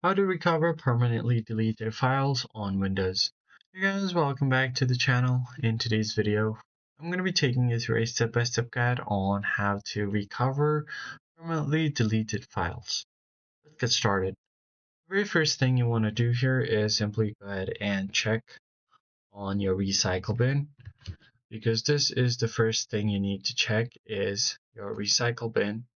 How to recover permanently deleted files on Windows. Hey guys, welcome back to the channel. In today's video, I'm going to be taking you through a step-by-step guide on how to recover permanently deleted files. Let's get started. The very first thing you want to do here is simply go ahead and check on your recycle bin, because this is the first thing you need to check is your recycle bin.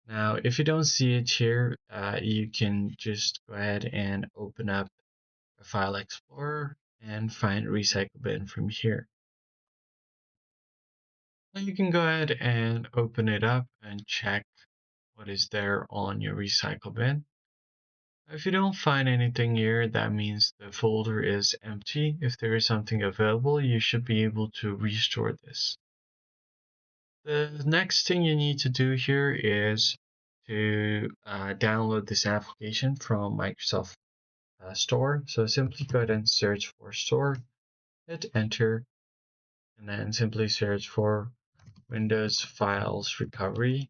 Now, if you don't see it here, you can just go ahead and open up a File Explorer and find Recycle Bin from here. Now you can go ahead and open it up and check what is there on your Recycle Bin. If you don't find anything here, that means the folder is empty. If there is something available, you should be able to restore this. The next thing you need to do here is to download this application from Microsoft Store. So simply go ahead and search for Store, hit enter, and then simply search for Windows Files Recovery.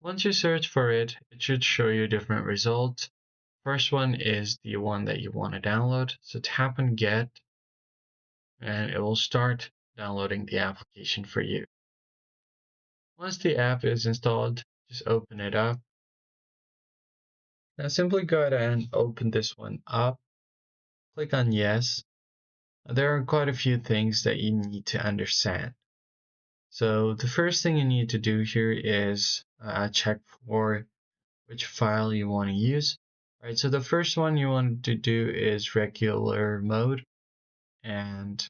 Once you search for it, it should show you different results. First one is the one that you want to download. So tap on Get, and it will start downloading the application for you. Once the app is installed, just open it up. Now simply go ahead and open this one up. Click on Yes. There are quite a few things that you need to understand. So the first thing you need to do here is check for which file you want to use. All right, so the first one you want to do is regular mode, and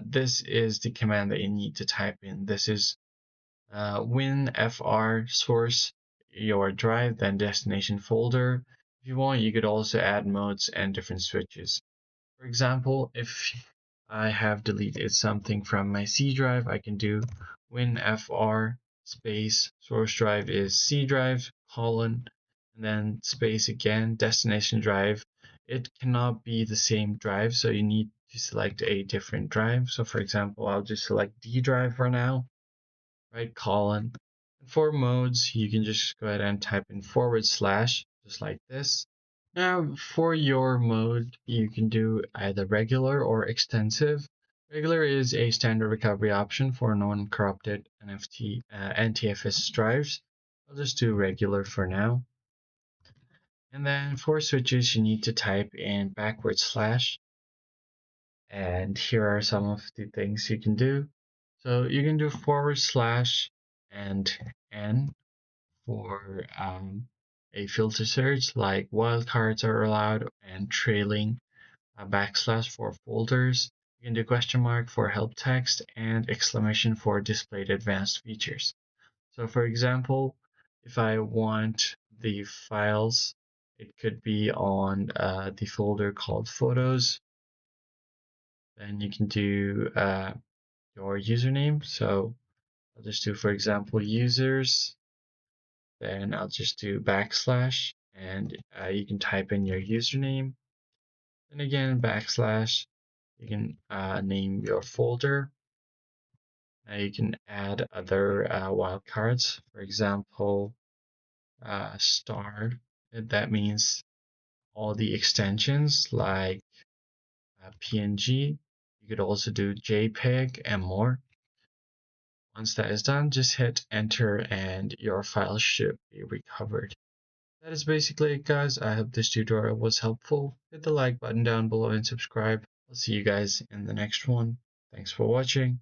this is the command that you need to type in. This is winfr source your drive, then destination folder. If you want, you could also add modes and different switches. For example, if I have deleted something from my C drive, I can do winfr space source drive is C drive colon, and then space again, destination drive. It cannot be the same drive, so you need to select a different drive. So for example, I'll just select D drive for now, right, colon. And for modes, you can just go ahead and type in / just like this. Now, for your mode, you can do either regular or extensive. Regular is a standard recovery option for non-corrupted NTFS drives. I'll just do regular for now. And then for switches, you need to type in /. And here are some of the things you can do. So you can do / and N for a filter search, like wildcards are allowed, and trailing / for folders. You can do question mark for help text and exclamation for displayed advanced features. So for example, if I want the files, it could be on the folder called photos. Then you can do your username. So I'll just do, for example, users. Then I'll just do / and you can type in your username. And again, / you can name your folder. Now you can add other wildcards, for example, star. That means all the extensions like PNG. You could also do JPEG and more. Once that is done, just hit enter and your file should be recovered. That is basically it, guys. I hope this tutorial was helpful. Hit the like button down below and subscribe. I'll see you guys in the next one. Thanks for watching.